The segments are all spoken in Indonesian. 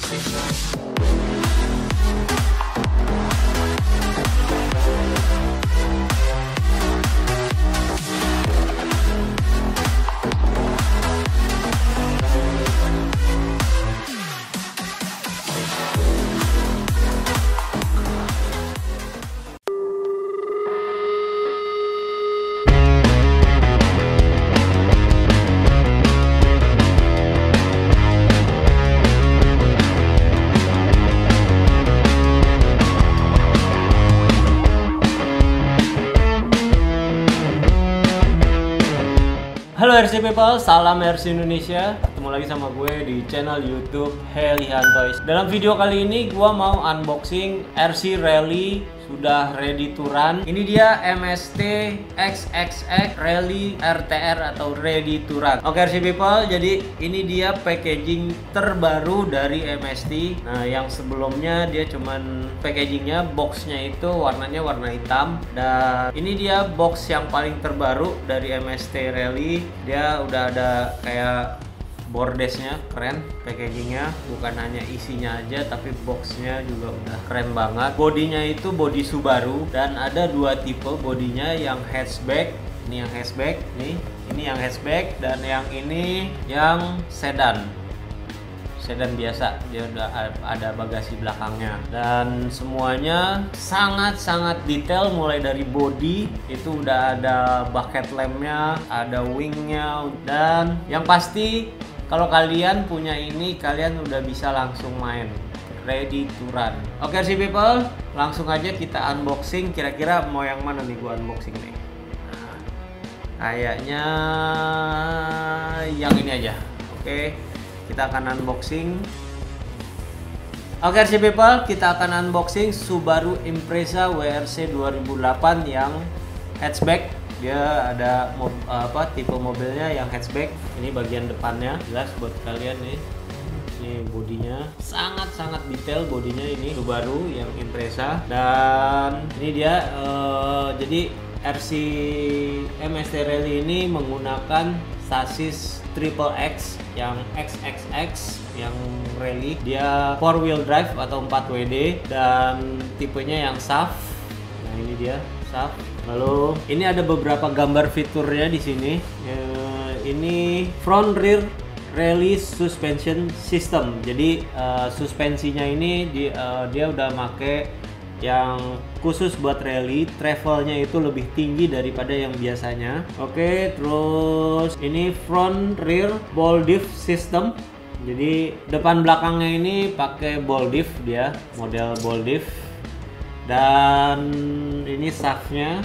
Halo RC People, salam RC Indonesia. Ketemu lagi sama gue di channel YouTube Helihan Toys. Dalam video kali ini gue mau unboxing RC Rally sudah ready to run. Ini dia MST XXX Rally RTR atau ready to run. Oke RC People, jadi ini dia packaging terbaru dari MST. Nah, yang sebelumnya dia cuman packagingnya, boxnya itu warnanya warna hitam. Dan ini dia box yang paling terbaru dari MST Rally. Dia udah ada kayak bordesnya, keren packagingnya, bukan hanya isinya aja tapi boxnya juga udah keren banget. Bodinya itu body Subaru dan ada dua tipe bodinya, yang hatchback, ini yang hatchback nih, ini yang hatchback, dan yang ini yang sedan biasa. Dia udah ada bagasi belakangnya dan semuanya sangat detail, mulai dari body itu udah ada bucket lampnya, ada wingnya, dan yang pasti kalau kalian punya ini kalian udah bisa langsung main, ready to run. Oke RC People, langsung aja kita unboxing. Kira-kira mau yang mana nih gua unboxing nih? Kayaknya yang ini aja. Oke, kita akan unboxing. Oke RC People, kita akan unboxing Subaru Impreza WRC 2008 yang hatchback. Dia ada tipe mobilnya yang hatchback. Ini bagian depannya, jelas buat kalian nih. Ini bodinya sangat detail, bodinya ini Subaru yang Impreza. Dan ini dia jadi RC MST Rally ini menggunakan sasis Triple X yang XXX yang Rally. Dia 4 wheel drive atau 4 WD dan tipenya yang SAF. Nah, ini dia SAF. Lalu ini ada beberapa gambar fiturnya di sini. Ini front rear rally suspension system. Jadi suspensinya ini dia udah make yang khusus buat rally. Travelnya itu lebih tinggi daripada yang biasanya. Oke, terus ini front rear ball diff system. Jadi depan belakangnya ini pakai ball diff, dia model ball diff. Dan ini shaftnya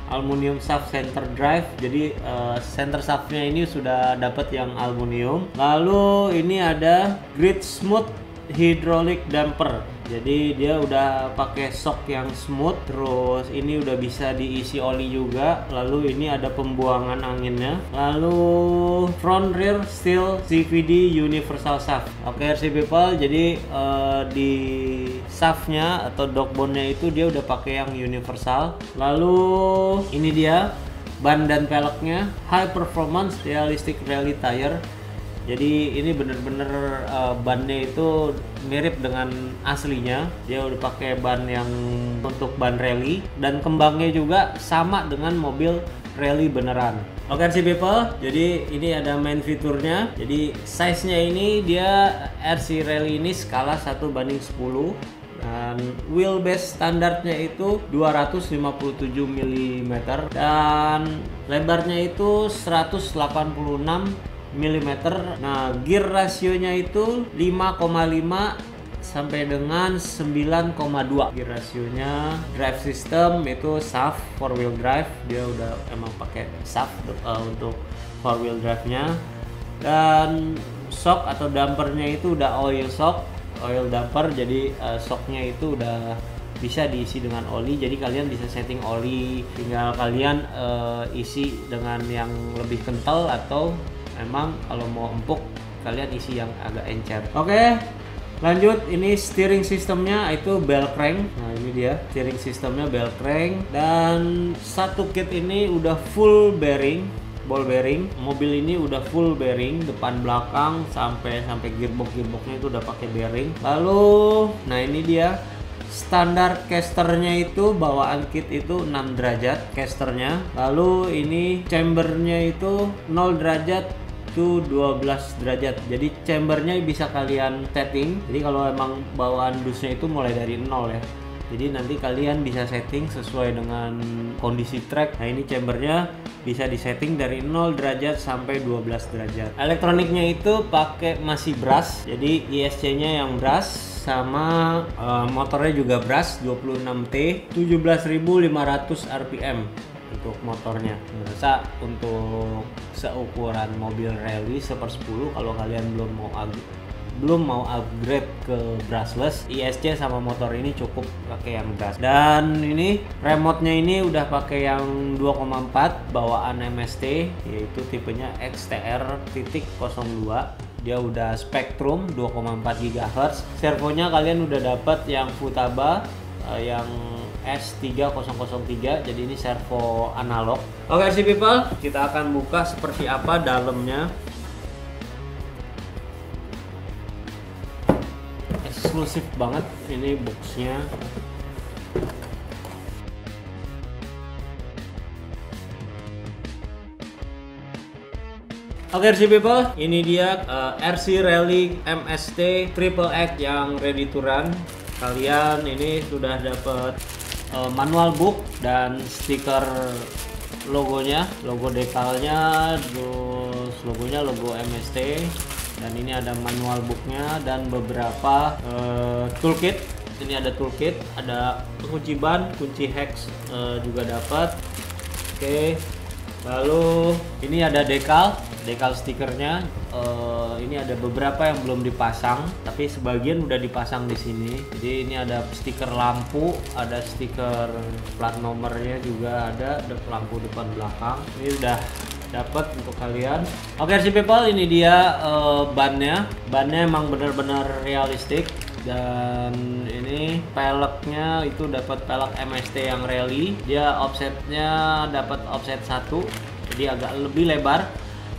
aluminium shaft center drive. Jadi center shaftnya ini sudah dapat yang aluminium. Lalu ini ada grid smooth hydraulic damper. Jadi dia udah pakai shock yang smooth. Terus ini udah bisa diisi oli juga. Lalu ini ada pembuangan anginnya. Lalu front rear steel CVD universal shaft. Oke RC People, jadi di shaftnya atau dogboardnya itu dia udah pakai yang universal. Lalu ini dia ban dan peleknya, high performance realistic rally tire. Jadi ini bener-bener bannya itu mirip dengan aslinya. Dia udah pakai ban yang untuk ban rally dan kembangnya juga sama dengan mobil rally beneran. Oke RC People, jadi ini ada main fiturnya. Jadi size-nya ini dia RC Rally ini skala 1:10. Dan wheelbase standarnya itu 257 mm dan lebarnya itu 186 mm. Nah, gear rasionya itu 5,5 sampai dengan 9,2 gear rasionya. Drive system itu SAF 4 wheel drive. Dia udah emang pakai SAF untuk 4 wheel drive nya. Dan shock atau dampernya itu udah oil shock, oil damper. Jadi shocknya itu udah bisa diisi dengan oli. Jadi kalian bisa setting oli, tinggal kalian isi dengan yang lebih kental, atau emang kalau mau empuk kalian isi yang agak encer. Oke, lanjut. Ini steering sistemnya itu bell crank. Nah, ini dia steering sistemnya bell crank. Dan satu kit ini udah full bearing. ball bearing. Mobil ini udah full bearing depan belakang sampai gearboxnya itu udah pakai bearing. Lalu nah ini dia standar casternya, itu bawaan kit itu 6 derajat casternya. Lalu ini chambernya itu 0 derajat to 12 derajat. Jadi chambernya bisa kalian setting. Jadi kalau emang bawaan dusnya itu mulai dari 0 ya. Jadi nanti kalian bisa setting sesuai dengan kondisi track. Nah ini chambernya bisa disetting dari 0 derajat sampai 12 derajat. Elektroniknya itu pakai masih brass. Jadi ISC-nya yang brass, sama motornya juga brass 26T 17.500 rpm untuk motornya. Merasa untuk seukuran mobil rally 1/10, kalau kalian belum mau upgrade ke brushless, ISC sama motor ini cukup pakai yang brass. Dan ini remote-nya ini udah pakai yang 2,4 bawaan MST, yaitu tipenya XTR.02. Dia udah Spektrum 2,4 GHz. Servonya kalian udah dapat yang Futaba yang S3003, jadi ini servo analog. Oke RC people, kita akan buka seperti apa dalamnya. Eksklusif banget ini boxnya. Oke RC people, ini dia RC Rally MST Triple X yang ready to run. Kalian ini sudah dapat manual book dan stiker logonya, logo dekalnya, terus logonya logo MST. Dan ini ada manual booknya dan beberapa toolkit. Ini ada toolkit, ada kunci ban, kunci hex juga dapat. Oke. Lalu ini ada dekal stikernya. Ini ada beberapa yang belum dipasang, tapi sebagian udah dipasang di sini. Jadi ini ada stiker lampu, ada stiker plat nomornya juga ada lampu depan belakang. Ini udah dapat untuk kalian. Oke RC people, ini dia bannya emang benar-benar realistik. Dan ini peleknya itu dapat pelek MST yang rally. Dia offsetnya dapat offset 1, jadi agak lebih lebar.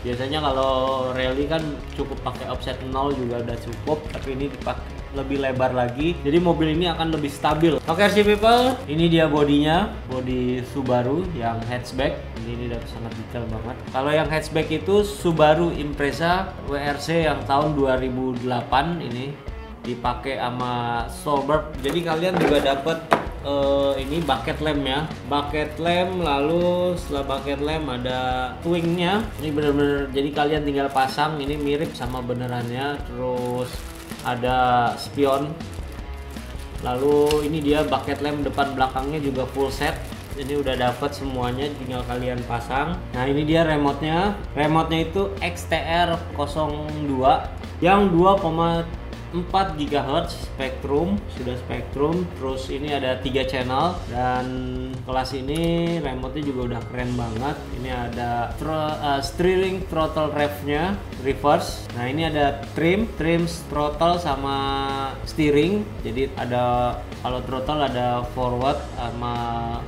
Biasanya kalau rally kan cukup pakai offset 0 juga udah cukup, tapi ini dipakai lebih lebar lagi, jadi mobil ini akan lebih stabil. Oke RC people, ini dia bodinya, bodi Subaru yang hatchback. Ini udah sangat detail banget. Kalau yang hatchback itu Subaru Impreza WRC yang tahun 2008, ini dipakai sama Solberg. Jadi kalian juga dapat ini bucket lamp ya, bucket lamp. Lalu setelah bucket lamp ada twingnya. Ini bener-bener jadi kalian tinggal pasang, ini mirip sama benerannya. Terus ada spion. Lalu ini dia bucket lamp depan belakangnya juga full set. Ini udah dapat semuanya, tinggal kalian pasang. Nah ini dia remote-nya. Remote-nya itu XTR02 yang 2,4 GHz Spektrum, sudah Spektrum. Terus ini ada 3 channel, dan kelas ini remote-nya juga udah keren banget. Ini ada steering throttle rev-nya reverse. Nah ini ada trim throttle sama steering. Jadi ada, kalau throttle ada forward sama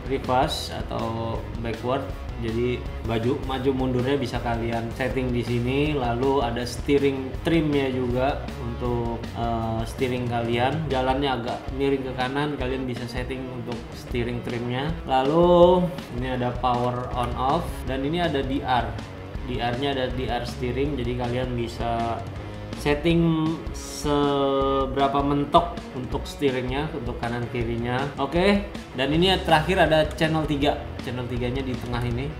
reverse atau backward. Jadi maju mundurnya bisa kalian setting di sini. Lalu ada steering trimnya juga untuk steering kalian. Jalannya agak miring ke kanan, kalian bisa setting untuk steering trimnya. Lalu ini ada power on off, dan ini ada DR-nya ada DR steering. Jadi kalian bisa setting seberapa mentok untuk steeringnya, untuk kanan kirinya. Oke. Dan ini terakhir ada channel 3. Channel 3-nya di tengah ini.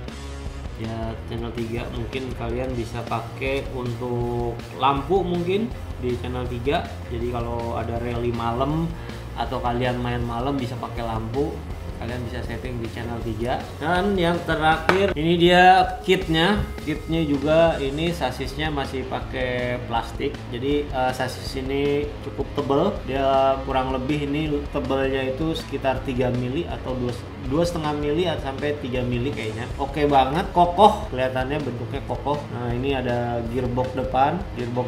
Ya, channel 3 mungkin kalian bisa pakai untuk lampu mungkin di channel 3. Jadi kalau ada rally malam atau kalian main malam bisa pakai lampu. Kalian bisa setting di channel 3. Dan yang terakhir ini dia kitnya juga. Ini sasisnya masih pakai plastik, jadi sasis ini cukup tebal. Dia kurang lebih ini tebalnya itu sekitar 3 mili atau 2,5 mili sampai 3 mili kayaknya. Oke banget, kokoh, kelihatannya bentuknya kokoh. Nah ini ada gearbox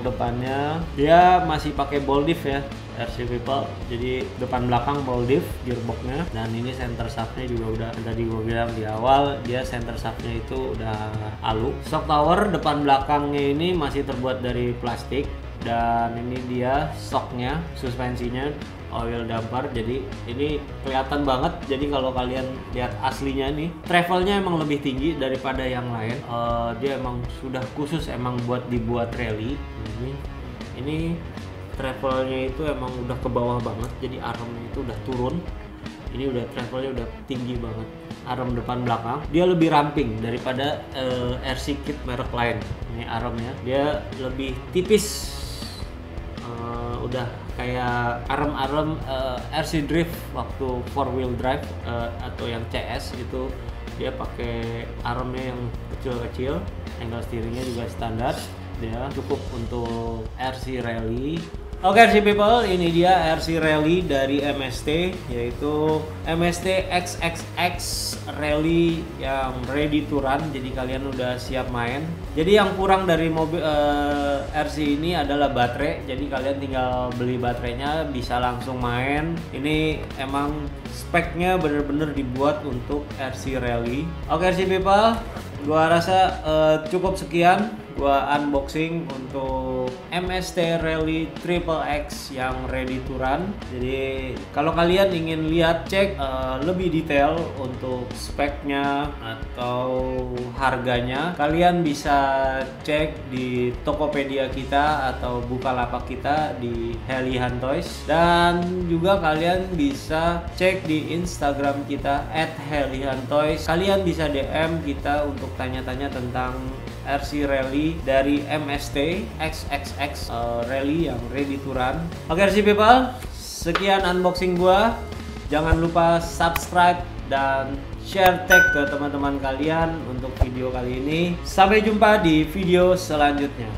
depannya dia masih pakai ball diff ya. RC People. Jadi depan belakang Moldiv gearboxnya, dan ini center shaftnya juga udah tadi gue bilang di awal, dia center shaftnya itu udah alu. Shock tower depan belakangnya ini masih terbuat dari plastik, dan ini dia shocknya, suspensinya oil damper. Jadi ini kelihatan banget. Jadi kalau kalian lihat aslinya nih, travelnya emang lebih tinggi daripada yang lain. Dia emang sudah khusus emang buat dibuat rally. Ini travelnya itu emang udah ke bawah banget, jadi armnya itu udah turun. Ini udah travelnya udah tinggi banget. Arm depan belakang dia lebih ramping daripada RC kit merek lain. Ini armnya dia lebih tipis, udah kayak arm RC drift waktu 4-wheel drive atau yang CS itu, dia pakai armnya yang kecil-kecil. Angle steeringnya juga standar, dia cukup untuk RC rally. Oke RC People, ini dia RC Rally dari MST, yaitu MST XXX Rally yang ready to run. Jadi kalian udah siap main. Jadi yang kurang dari mobil RC ini adalah baterai. Jadi kalian tinggal beli baterainya, bisa langsung main. Ini emang speknya bener-bener dibuat untuk RC Rally. Oke RC People, gua rasa cukup sekian gua unboxing untuk MST Rally Triple X yang ready to run. Jadi kalau kalian ingin lihat cek lebih detail untuk speknya atau harganya, kalian bisa cek di Tokopedia kita atau Bukalapak kita di Helihan Toys, dan juga kalian bisa cek di Instagram kita @helihantoys. Kalian bisa DM kita untuk tanya-tanya tentang RC Rally dari MST XXX Rally yang ready to run. Oke RC People, sekian unboxing gua. Jangan lupa subscribe dan share, tag ke teman-teman kalian untuk video kali ini. Sampai jumpa di video selanjutnya.